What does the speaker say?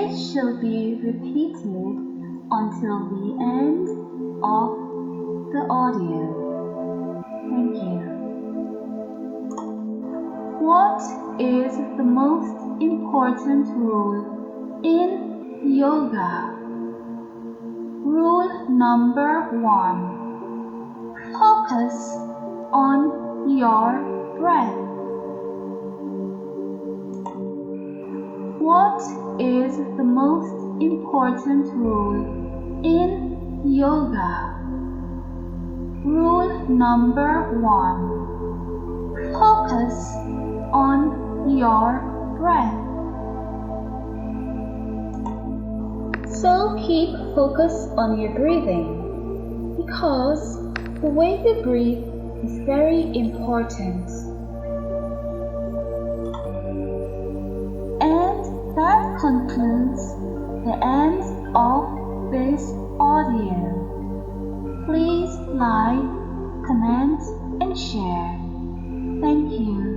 This shall be repeated until the end of the audio. Thank you. What is the most important rule in yoga? Rule number 1. Focus on your breath. What is the most important rule in yoga? Rule number 1. Focus on your breath. So keep focus on your breathing, because the way you breathe is very important. And that concludes the end of this audio. Please like, comment, and share. Thank you.